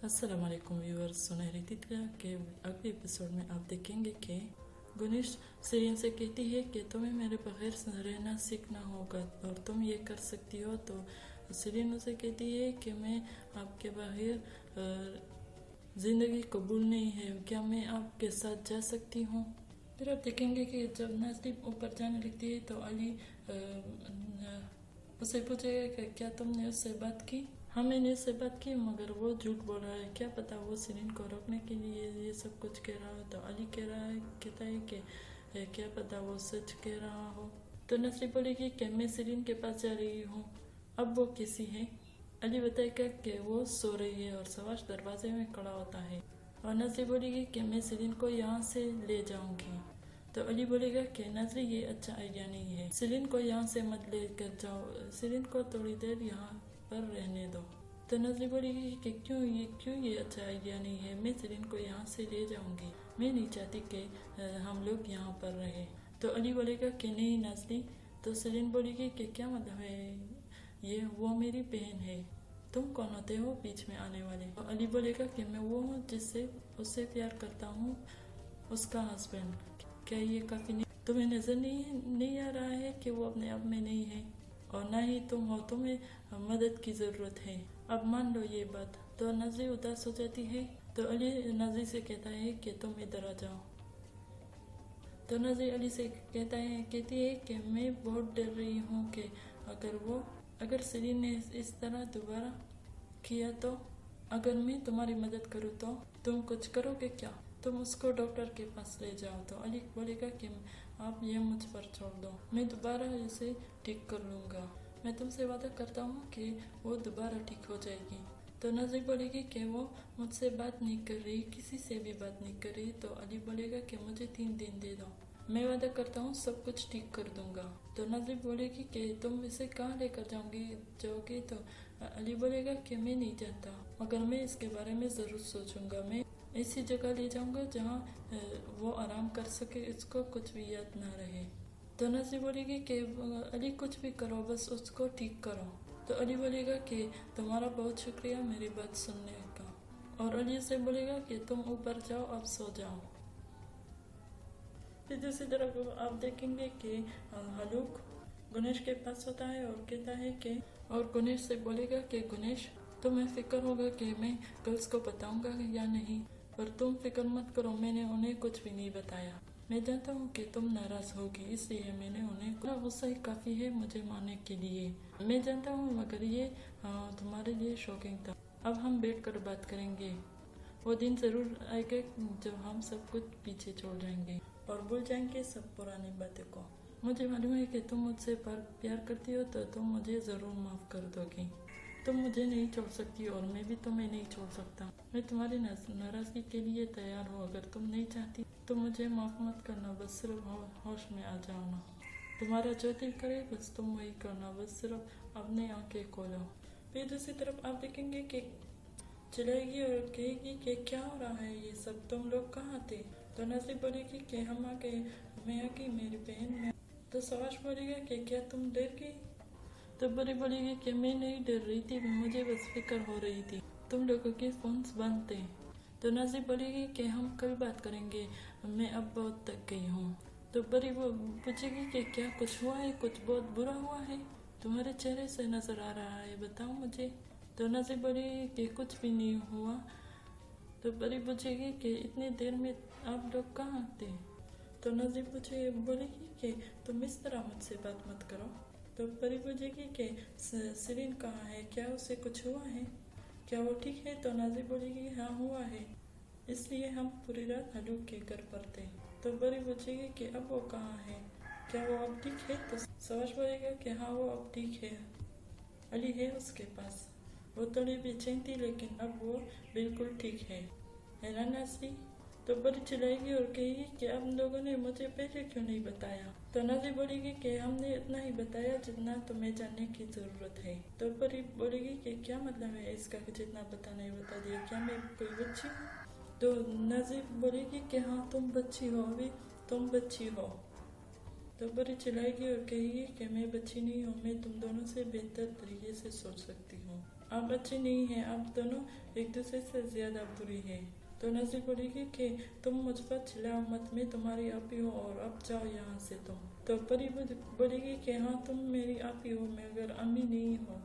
अस्सलाम वालेकुम व्यूअर्स। सुनहरी तितलियां के अगले एपिसोड में आप देखेंगे कि गुनिश सिरिन से कहती है कि तुम्हें मेरे बगैर रहना सीखना होगा और तुम ये कर सकती हो। तो सिरिन उसे कहती है कि मैं आपके बगैर ज़िंदगी कबूल नहीं है, क्या मैं आपके साथ जा सकती हूँ। फिर आप देखेंगे कि जब नाज़रीन ऊपर जाने लगती है तो अली उसे पूछेगा कि क्या तुमने उससे बात की। हाँ, मैंने उससे बात की, मगर वो झूठ बोल रहा है। क्या पता वो सिरिन को रोकने के लिए ये सब कुछ कह रहा हो। तो अली कहता है कि क्या पता वो सच कह रहा हो। तो नसरी बोलेगी कि मैं सिरिन के पास जा रही हूँ। अब वो कैसी है? अली बताएगा कि वो सो रही है और सवाश दरवाजे में खड़ा होता है। और नसरी बोलेगी कि मैं सिरिन को यहाँ से ले जाऊंगी। तो अली बोलेगा कि नजरी ये अच्छा आइडिया नहीं है, सिरिन को यहाँ से मत ले कर जाओ, सिरिन को थोड़ी देर यहाँ पर रहने दो। तो नजरी बोलेगी कि क्यों ये अच्छा आइडिया नहीं है, मैं सिरिन को यहाँ से ले जाऊंगी, मैं नहीं चाहती कि हम लोग यहाँ पर रहे। तो अली बोलेगा कि नहीं नजरी। तो सिरिन बोलेगी कि क्या मतलब है ये, वो मेरी बहन है, तुम कौन होते हो बीच में आने वाले। तो अली बोलेगा कि मैं वो हूँ जिससे उससे प्यार करता हूँ, उसका हस्बैंड। क्या ये काफी नहीं? तुम्हें नजर नहीं आ रहा है कि वो अपने आप में नहीं है और ना ही तुम हो, तुम्हें मदद की जरूरत है, अब मान लो ये बात। तो नजरी उदास हो जाती है। तो अली नजरी से कहता है कि तुम इधर आ जाओ। तो नजरी अली से कहती है कि मैं बहुत डर रही हूँ कि अगर सिरिन ने इस तरह दोबारा किया तो, अगर मैं तुम्हारी मदद करूँ तो तुम कुछ करोगे क्या? तुम उसको डॉक्टर के पास ले जाओ। तो अली बोलेगा कि आप ये मुझ पर छोड़ दो, मैं दोबारा इसे ठीक कर लूँगा, मैं तुमसे वादा करता हूँ कि वो दोबारा ठीक हो जाएगी। तो नजरी बोलेगी कि वो मुझसे बात नहीं कर रही, किसी से भी बात नहीं कर रही। तो अली बोलेगा कि मुझे 3 दिन दे दो, मैं वादा करता हूँ सब कुछ ठीक कर दूंगा। तो नजरी बोलेगी कि तुम इसे कहाँ लेकर जाओगे। तो अली बोलेगा कि मैं नहीं जानता, मगर मैं इसके बारे में जरूर सोचूंगा, मैं ऐसी जगह ले जाऊंगा जहाँ वो आराम कर सके, इसको कुछ भी याद ना रहे। तो नजरी बोलेगी कि अली कुछ भी करो, बस उसको ठीक करो। तो अली बोलेगा कि तुम्हारा बहुत शुक्रिया मेरी बात सुनने का। और अली से बोलेगा कि तुम ऊपर जाओ, अब सो जाओ। फिर दूसरी तरफ आप देखेंगे कि हलूक गुनेश के पास होता है और कहता है कि, और गुनेश से बोलेगा कि गुनेश तुम्हें फिक्र होगा कि मैं गर्ल्स को बताऊंगा या नहीं, पर तुम फिक्र मत करो, मैंने उन्हें कुछ भी नहीं बताया। मैं जानता हूँ कि तुम नाराज होगी, इसलिए मैंने उन्हें गुस्सा ही काफी है मुझे मारने के लिए, मैं जानता हूँ, मगर ये तुम्हारे लिए शॉकिंग था। अब हम बैठकर बात करेंगे, वो दिन जरूर आएगा जब हम सब कुछ पीछे छोड़ जाएंगे और भूल जाएंगे सब पुरानी बातें को। मुझे मालूम है कि तुम मुझसे प्यार करती हो, तो तुम मुझे जरूर माफ कर दोगी। तुम मुझे नहीं छोड़ सकती और मैं भी तुम्हें नहीं छोड़ सकता। मैं तुम्हारी नाराजगी के लिए तैयार हूँ, अगर तुम नहीं चाहती तो मुझे माफ मत करना, बस सिर्फ होश में आ जाओ ना। तुम्हारा जो दिल करे बस तुम वही करना, बस सिर्फ अपनी आंखें खोलो। फिर दूसरी तरफ आप देखेंगे कि चिल्लाएगी और कहेगी कि क्या हो रहा है ये सब, तुम लोग कहाँ थे। तो नजरी बोलेगी कि हम आ गए, मैं आ गई मेरी बहन में। तो सवाश बोलेगा कि क्या तुम डर गई। तो बुरी बोलेगी कि मैं नहीं डर रही थी, मुझे बस फिक्र हो रही थी, तुम लोगों के फोन बंद थे। तो नजरी बोलेगी कि हम कल बात करेंगे, मैं अब बहुत थक गई हूँ। तो बुरी वो पूछेगी कि क्या कुछ हुआ है, कुछ बहुत बुरा हुआ है, तुम्हारे चेहरे से नजर आ रहा है, बताओ मुझे। तो नजरी बोलेगी कि कुछ भी नहीं हुआ। तो बुरी पूछेगी कि इतनी देर में आप लोग कहाँ थे। तो नजरी बोलेगी कि तुम इस तरह मुझसे बात मत करो। तो परी पूछेगी कि सिरिन कहाँ है, क्या उसे कुछ हुआ है, क्या वो ठीक है। तो नजरी बोलेगी हाँ हुआ है, इसलिए हम पूरी रात हलूक के घर पर थे। तो परी पूछेगी कि अब वो कहाँ है, क्या वो अब ठीक है। तो सवाश बोलेगा कि हाँ वो अब ठीक है, अली है उसके पास, वो थोड़ी बेचैन थी लेकिन अब वो बिल्कुल ठीक है ना नजरी। तो बड़ी चिल्लाएगी और कहेगी कि आप लोगों ने मुझे पहले क्यों नहीं बताया। तो नजरी बोलेगी कि हमने इतना ही बताया जितना तुम्हें जानने की जरूरत है। तो बड़ी बोलेगी कि क्या मतलब है इसका कि जितना बताना है बता दिया, क्या मैं कोई बच्ची हूँ। तो नजरी बोलेगी कि हाँ तुम बच्ची हो, अभी तुम बच्ची हो। तो बड़ी चिल्लाएगी और कहेगी कि मैं बच्ची नहीं हूँ, मैं तुम दोनों से बेहतर तरीके से सोच सकती हूँ, आप अच्छी नहीं है, आप दोनों एक दूसरे से ज्यादा बुरी है। तो नज़ीर बोलेगी कि तुम मुझ पर चिल्लाओ मत, मैं तुम्हारी आपी हूँ और अब जाओ यहाँ से तुम। तो परी बोलेगी कि हाँ तुम मेरी आपी हो मगर अम्मी नहीं हो।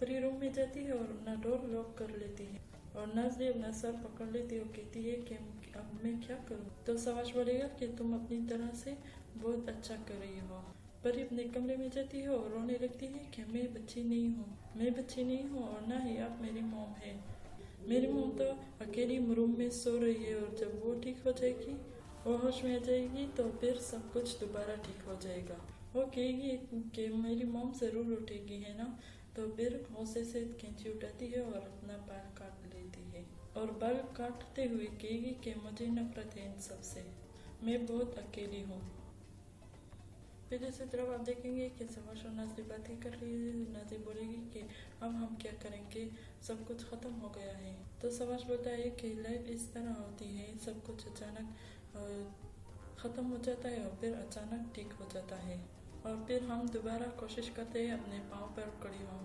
परी रूम में जाती है और अपना डोर लॉक कर लेती है और नाज़ी अपना सर पकड़ लेती है और कहती है कि अब मैं क्या करूँ। तो सवाश बोलेगा कि तुम अपनी तरह से बहुत अच्छा कर रही हो। परी अपने कमरे में जाती है और रोने लगती है कि मैं बच्ची नहीं हूँ, मैं बच्ची नहीं हूँ और ना ही आप मेरी मोम है। मेरी मोम तो अकेली रूम में सो रही है और जब वो ठीक हो जाएगी, वो होश में आ जाएगी तो फिर सब कुछ दोबारा ठीक हो जाएगा। वो कहेगी कि मेरी मोम ज़रूर उठेगी है ना। तो फिर गुस्से से कैंची उठाती है और अपना बाल काट लेती है और बाल काटते हुए कहेगी कि मुझे नफरत है इन सब से, मैं बहुत अकेली हूँ। फिर दूसरी तरफ आप देखेंगे कि सवाश और नाज़ी बातें कर रही है। नाज़ी बोलेगी कि अब हम क्या करेंगे, सब कुछ ख़त्म हो गया है। तो सवाश बोलता है कि लाइफ इस तरह होती है, सब कुछ अचानक ख़त्म हो जाता है और फिर अचानक ठीक हो जाता है और फिर हम दोबारा कोशिश करते हैं अपने पाँव पर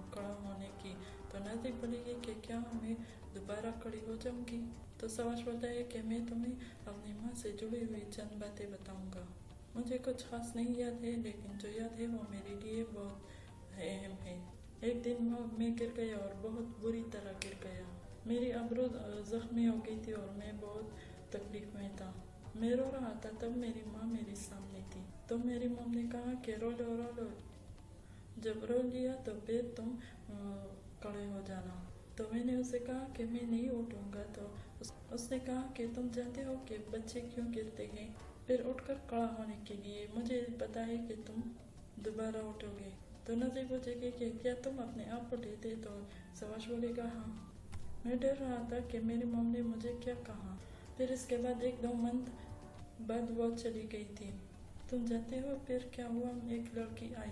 खड़ा होने की। तो नाज़ी बोलेगी कि क्या मैं दोबारा खड़ी हो जाऊंगी। तो सवाश बोलता है कि मैं तुम्हें अपनी माँ से जुड़ी हुई चंद बातें बताऊंगा। मुझे कुछ खास नहीं याद है, लेकिन जो याद है वो मेरे लिए बहुत अहम है। एक दिन मैं गिर गया और बहुत बुरी तरह गिर गया। मेरी अबरू जख्मी हो गई थी और मैं बहुत तकलीफ में था। मैं रो रहा था, तब मेरी माँ मेरे सामने थी। तो मेरी मम्मी ने कहा कि रो लो रो लो, जब रो लिया तो फिर तुम खड़े हो जाना। तो मैंने उसे कहा कि मैं नहीं उठूंगा। तो उसने कहा कि तुम जानते हो कि बच्चे क्यों गिरते हैं, फिर उठकर खड़ा होने के लिए। मुझे पता है कि तुम दोबारा उठोगे। तो नज़ीर पूछेगी कि क्या तुम अपने आप को लेते। तो सवाश बोलेगा हाँ, मैं डर रहा था कि मेरी मम्मी ने मुझे क्या कहा। फिर इसके बाद 1-2 मंथ बाद वो चली गई थी। तुम जानते हो फिर क्या हुआ, एक लड़की आई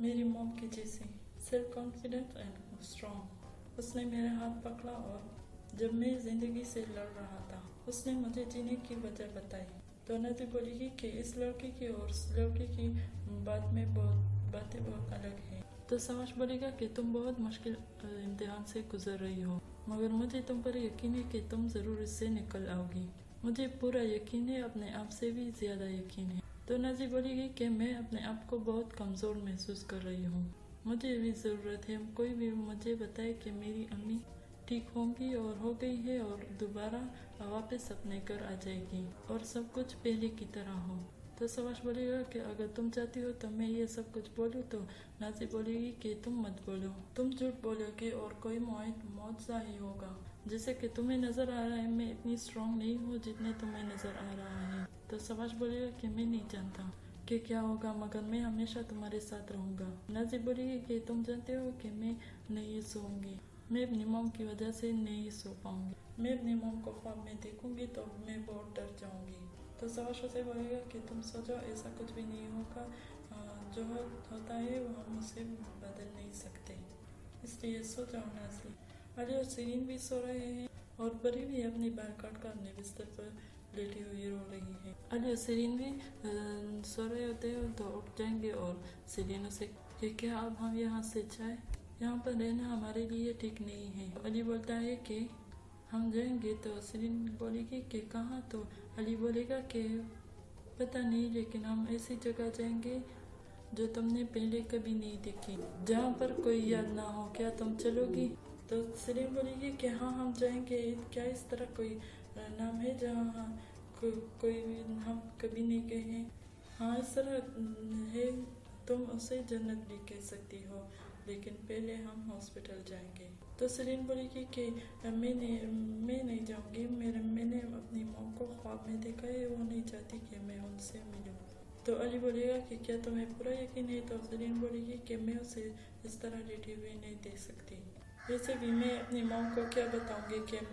मेरी मॉम की जैसी, सेल्फ कॉन्फिडेंट एंड स्ट्रॉन्ग। उसने मेरा हाथ पकड़ा और जब मैं जिंदगी से लड़ रहा था उसने मुझे जीने की वजह बताई। तो नज़ीर बोलेगी कि इस लड़की की और उस लड़की की बातें बहुत अलग है। तो सवाश बोलेगा कि तुम बहुत मुश्किल इम्तिहान से गुजर रही हो, मगर मुझे तुम पर यकीन है कि तुम ज़रूर इससे निकल आओगी। मुझे पूरा यकीन है, अपने आप से भी ज़्यादा यकीन है। तो नज़ीर बोलेगी कि मैं अपने आप को बहुत कमज़ोर महसूस कर रही हूँ, मुझे भी ज़रूरत है कोई भी मुझे बताए कि मेरी अम्मी ठीक होंगी और हो गई है और दोबारा वापस अपने घर आ जाएगी और सब कुछ पहले की तरह हो। तो सवाश बोलेगा कि अगर तुम चाहती हो तो मैं ये सब कुछ बोलूँ। तो नाज़ी बोलेगी कि तुम मत बोलो, तुम झूठ बोलोगे और कोई मुआवजा ही होगा। जैसे कि तुम्हें नज़र आ रहा है मैं इतनी स्ट्रॉन्ग नहीं हूँ जितने तुम्हें नज़र आ रहा है। तो सवाश बोलेगा कि मैं नहीं जानता कि क्या होगा, मगर मैं हमेशा तुम्हारे साथ रहूँगा। नाज़ी बोलेगी कि तुम जानते हो कि मैं नहीं सोऊंगी, मैं अपनी मॉम की वजह से नहीं सो पाऊंगी। मैं अपनी मॉम को ख्वाब में देखूंगी तो मैं बहुत डर जाऊंगी। तो सवाश से बोलेगा कि तुम सो जाओ, ऐसा कुछ भी नहीं होगा, जो होता है वो हम उसे बदल नहीं सकते, इसलिए सो जाओ नाज़ी। अली और सीरीन भी सो रहे हैं और परी भी अपनी बाल काट कर अपने बिस्तर पर लेटी हुई रो रही है। अली और सीरीन भी सो रहे होते हैं तो उठ जाएंगे और सीरीन उसे कि क्या अब हम यहाँ से जाए, यहाँ पर रहना हमारे लिए ठीक नहीं है। अली बोलता है कि हम जाएंगे। तो सीरीन बोलेगी कि कहाँ। तो अली बोलेगा कि पता नहीं, लेकिन हम ऐसी जगह जाएंगे जो तुमने पहले कभी नहीं देखी, जहाँ पर कोई याद ना हो, क्या तुम चलोगी। तो सीरीन बोलेगी कि हाँ हम जाएंगे। क्या इस तरह कोई नाम है जहाँ कोई हम कभी नहीं गए हैं। हाँ इस तरह है, तुम उसे जन्नत भी कह सकती हो, लेकिन पहले हम हॉस्पिटल जाएंगे। तो सीरीन बोलेगी कि मैं नहीं जाऊंगी, मैंने अपनी मॉम को ख्वाब में देखा है, वो नहीं चाहती कि मैं उनसे मिलूं। तो अली बोलेगा कि क्या तुम्हें पूरा यकीन है। तो सीरीन बोलेगी कि मैं उसे इस तरह लेटी हुई नहीं देख सकती, वैसे भी मैं अपनी मॉम को क्या बताऊंगी कि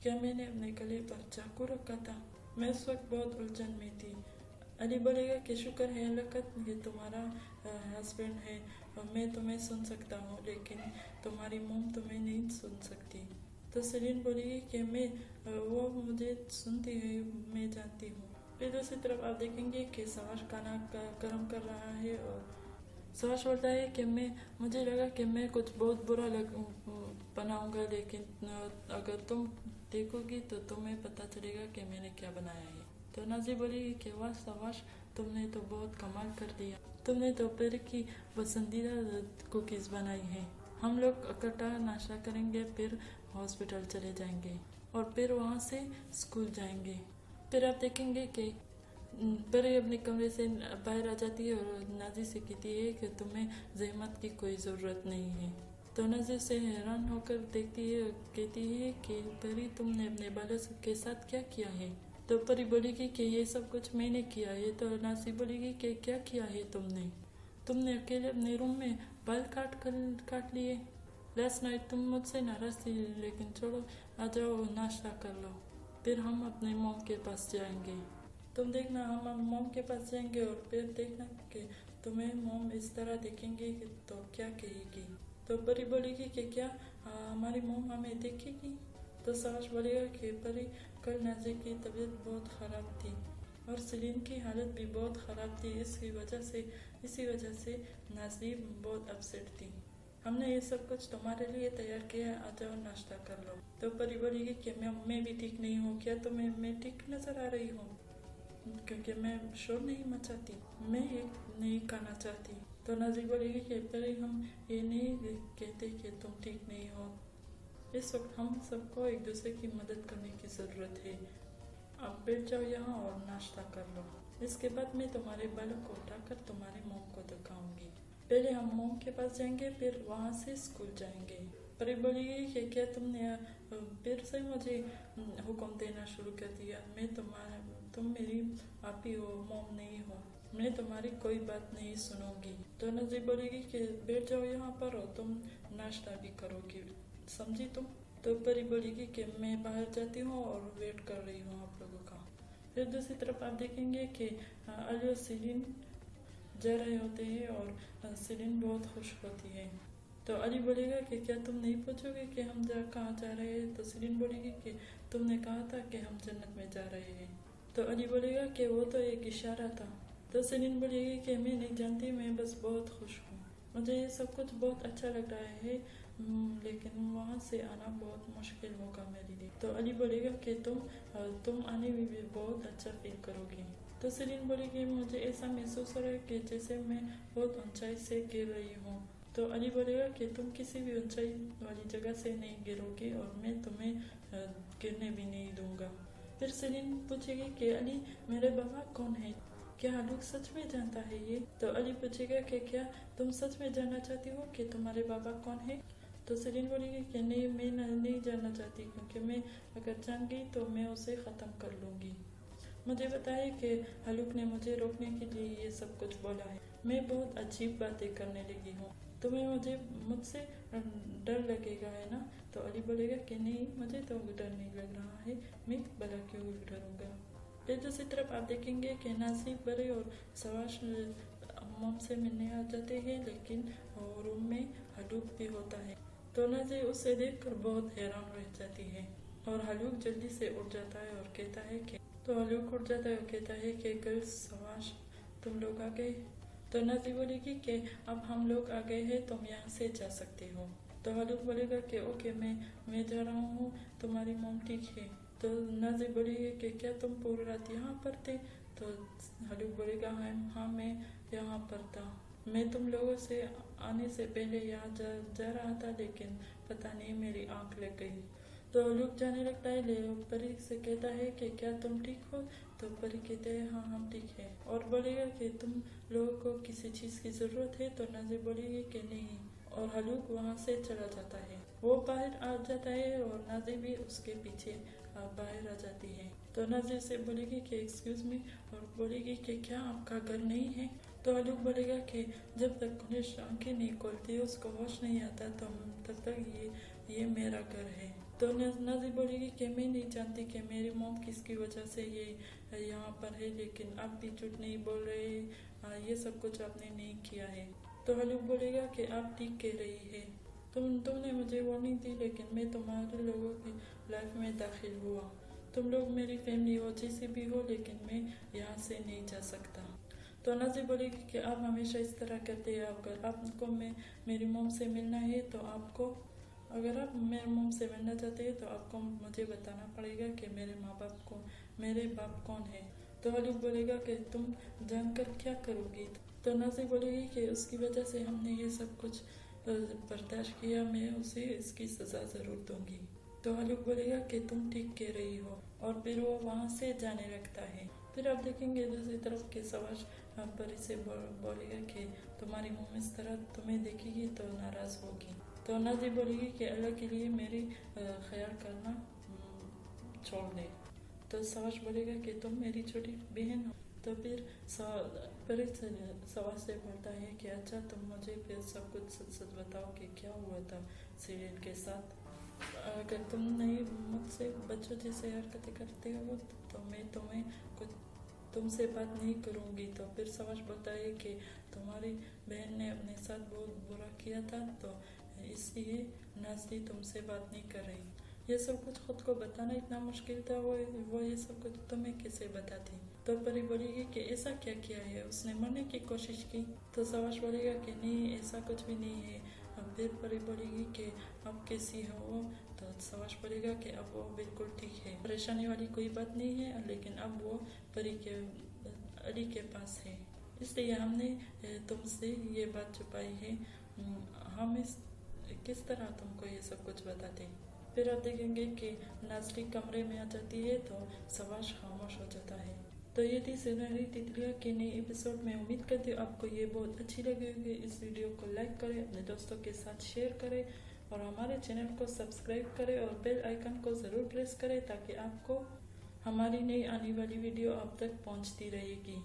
क्या मैंने अपने गले पर चाकू रखा था। मैं उस वक्त बहुत उलझन में थी। अली बोलेगा कि शुक्र है लकत ये तुम्हारा हस्बैंड है और मैं तुम्हें सुन सकता हूँ, लेकिन तुम्हारी मॉम तुम्हें नहीं सुन सकती। तो सीरीन बोलेगी कि वो मुझे सुनती है, मैं जानती हूँ। फिर दूसरी तरफ आप देखेंगे कि सवाश खाना गर्म कर रहा है और सवाश बोलता है कि मुझे लगा कि मैं कुछ बहुत बुरा बनाऊंगा, लेकिन अगर तुम देखोगी तो तुम्हें पता चलेगा कि मैंने क्या बनाया है। तो नाजी बोलेगी कि वाह सवाश, तुमने तो बहुत कमाल कर दिया, तुमने तो पेड़ की पसंदीदा कुकीज़ बनाई है। हम लोग इकट्ठा नाश्ता करेंगे, फिर हॉस्पिटल चले जाएंगे और फिर वहाँ से स्कूल जाएंगे। फिर आप देखेंगे कि परी अपने कमरे से बाहर आ जाती है और नाजी से कहती है कि तुम्हें जहमत की कोई ज़रूरत नहीं है। तो नाजी से हैरान होकर देखती है, कहती है कि परी तुमने अपने बालों के साथ क्या किया है। तो परी बोलेगी कि ये सब कुछ मैंने किया है। तो नाजी बोलेगी कि क्या किया है तुमने अकेले अपने रूम में बाल काट लिए। लास्ट नाइट तुम मुझसे नाराज़ थी, लेकिन छोड़ो, आ जाओ नाश्ता कर लो, फिर हम अपने मॉम के पास जाएंगे। तुम देखना हम मॉम के पास जाएंगे और फिर देखना कि तुम्हें मॉम इस तरह देखेंगे तो क्या कहेगी। तो परी बोलेगी कि क्या हमारी मॉम हमें देखेगी। तो सवाश बोलेगा कि परी कल नाजी की तबीयत बहुत ख़राब थी और सेलिन की हालत भी बहुत ख़राब थी, इसी वजह से नाजी बहुत अपसेट थी। हमने ये सब कुछ तुम्हारे लिए तैयार किया, आ जाओ नाश्ता कर लो। तो परी बोलेगी कि मैं भी ठीक नहीं हूँ। क्या तुम्हें मैं ठीक नज़र आ रही हूँ? क्योंकि मैं शोर नहीं मचाती, मैं ये नहीं कहना चाहती। तो नाजी बोलेगी कि पहले हम ये नहीं कहते कि तुम ठीक नहीं हो। इस वक्त हम सबको एक दूसरे की मदद करने की ज़रूरत है। अब बैठ जाओ यहाँ और नाश्ता कर लो। इसके बाद मैं तुम्हारे बालों को उठाकर तुम्हारी मॉम को दिखाऊंगी। पहले हम मॉम के पास जाएंगे, फिर वहाँ से स्कूल जाएंगे। परी बोलेगी कि क्या तुमने फिर से मुझे हुक्म देना शुरू कर दिया। तुम मेरी आप ही हो, मॉम नहीं हो। मैं तुम्हारी कोई बात नहीं सुनूंगी। तो नाजी बोलेगी कि बैठ जाओ यहाँ पर और तुम नाश्ता भी करोगी, समझी तुम। तो परी बोलेगी कि मैं बाहर जाती हूँ और वेट कर रही हूँ आप लोगों का। फिर दूसरी तरफ आप देखेंगे कि अली और सेलिन जा रहे होते हैं और सेलिन बहुत खुश होती है। तो अली बोलेगा कि क्या तुम नहीं पूछोगे कि हम कहाँ जा रहे हैं। तो सेलिन बोलेगी कि तुमने कहा था कि हम जन्नत में जा रहे हैं। तो अली बोलेगा कि वो तो एक इशारा था। तो सेलिन बोलेगी कि मैं नहीं जानती, मैं बस बहुत खुश हूँ, मुझे ये सब कुछ बहुत अच्छा लग रहा है, लेकिन वहाँ से आना बहुत मुश्किल होगा मेरे लिए। तो अली बोलेगा कि तुम आने में भी बहुत अच्छा फील करोगी। तो सेलिन बोलेगी मुझे ऐसा महसूस हो रहा है कि जैसे मैं बहुत ऊंचाई से गिर रही हूँ। तो अली बोलेगा कि तुम किसी भी ऊंचाई वाली जगह से नहीं गिरोगी और मैं तुम्हें गिरने भी नहीं दूंगा। फिर सेलिन पूछेगी कि अली मेरे बाबा कौन है, क्या हलूक सच में जानता है ये। तो अली पूछेगा कि क्या तुम सच में जानना चाहती हो कि तुम्हारे बाबा कौन है। तो सेलिन बोलेगी कि नहीं, मैं नहीं जानना चाहती, क्योंकि मैं अगर जान गई तो मैं उसे ख़त्म कर लूँगी। मुझे बताया कि हलूक ने मुझे रोकने के लिए ये सब कुछ बोला है। मैं बहुत अजीब बातें करने लगी हूँ, तुम्हें मुझसे डर लगेगा है ना। तो अली बोलेगा कि नहीं, मुझे तो डर नहीं लग रहा है, मैं भला क्यों डरूंगा। फिर दूसरी तरफ आप देखेंगे कि नाजी बड़े और सवाश मॉम से मिलने आ जाते हैं, लेकिन रूम में हलूक भी होता है। तो नाजी उसे देखकर बहुत हैरान रह जाती है और हलूक जल्दी से उठ जाता है और कहता है कि हलूक उठ जाता है और कहता है कि गर्ल्स सवाश तुम लोग आ गए। तो नाजी बोलेगी कि अब हम लोग आ गए हैं, तुम यहाँ से जा सकते हो। तो हलूक बोलेगा कि ओके, मैं जा रहा हूँ, तुम्हारी मॉम ठीक है। तो नाजी बोलेगी कि क्या तुम पूरी रात यहाँ पर थे। तो हलूक बोलेगा हाँ मैं यहाँ पर था, मैं तुम लोगों से आने से पहले यहाँ जा रहा था, लेकिन पता नहीं मेरी आँख लग गई। तो हलूक जाने लगता है, ले परी से कहता है कि क्या तुम ठीक हो। तो परी कहते हैं हाँ हम ठीक है, और बोलेगा कि तुम लोगों को किसी चीज़ की ज़रूरत है। तो नाजी बोलेगी कि नहीं, और हलूक वहाँ से चला जाता है। वो बाहर आ जाता है और नाजी भी उसके पीछे बाहर आ जाती है। तो नाजी से बोलेगी कि एक्सक्यूज़ मी, और बोलेगी कि क्या आपका घर नहीं है। तो हलूक बोलेगा कि जब तक गुनेश आंखें नहीं खोलती, उसको होश नहीं आता, तो तब तक ये मेरा घर है। तो नाजी बोलेगी कि मैं नहीं जानती कि मेरी मॉम किसकी वजह से ये यहाँ पर है, लेकिन आप भी झूठ नहीं बोल रहे, ये सब कुछ आपने नहीं किया है। तो हलूक बोलेगा कि आप ठीक कह रही है, तुमने मुझे वार्निंग दी, लेकिन मैं तुम्हारे लोगों की लाइफ में दाखिल हुआ। तुम लोग मेरी फैमिली हो, जैसे भी हो, लेकिन मैं यहाँ से नहीं जा सकता। तो नाज़ी बोलेगी कि आप हमेशा इस तरह करते हैं, अगर आपको मेरी मोम से मिलना है तो आपको, अगर आप मेरे मोम से मिलना चाहते हैं तो आपको मुझे बताना पड़ेगा कि मेरे बाप कौन है। तो हलूक बोलेगा कि तुम जानकर क्या करोगी। तो नाज़ी बोलेगी कि उसकी वजह से हमने ये सब कुछ बर्दाश्त किया, मैं उसे इसकी सज़ा ज़रूर दूंगी। तो हलूक बोलेगा कि तुम ठीक कह रही हो, और फिर वो वहाँ से जाने लगता है। फिर आप देखेंगे दूसरी तरफ के सवाश परी से बोलेगा कि तुम्हारी मोम इस तरह तुम्हें देखेगी तो नाराज़ होगी। तो नाज़ी बोलेगी कि अल्लाह के लिए मेरी ख्याल करना छोड़ दे। तो सवाश बोलेगा कि तुम मेरी छोटी बहन हो। तो फिर परी सवाश से बोलता है कि अच्छा तुम मुझे फिर सब कुछ सच बताओ कि क्या हुआ था सीरियल के साथ। अगर तुम नहीं मुझसे बच्चों जैसे हरकतें करते हो तो मैं तुमसे बात नहीं करूँगी। तो फिर सवाश बोलता है कि तुम्हारी बहन ने अपने साथ बहुत बुरा किया था, तो इसलिए नाज़ी तुमसे बात नहीं कर रही। ये सब कुछ खुद को बताना इतना मुश्किल था, वो ये सब कुछ तुम्हें कैसे बताती। तो परी बोलेगी कि ऐसा क्या किया है, उसने मरने की कोशिश की। तो सवाश बोलेगा कि नहीं, ऐसा कुछ भी नहीं है। अब फिर परी बोलेगी कि अब कैसी हो वो। तो सवाश बोलेगा कि अब वो बिल्कुल ठीक है, परेशानी वाली कोई बात नहीं है, लेकिन अब वो अली के पास है, इसलिए हमने तुमसे ये बात छुपाई है। हम किस तरह तुमको ये सब कुछ बताते। फिर आप देखेंगे कि नाज़री कमरे में आ जाती है तो सवाश खामोश हो जाता है। तो ये थी सुनहरी तितलियाँ के नए एपिसोड में। उम्मीद करती हूँ आपको ये बहुत अच्छी लगी होगी। इस वीडियो को लाइक करें, अपने दोस्तों के साथ शेयर करें और हमारे चैनल को सब्सक्राइब करें और बेल आइकन को ज़रूर प्रेस करें ताकि आपको हमारी नई आने वाली वीडियो आप तक पहुँचती रहेगी।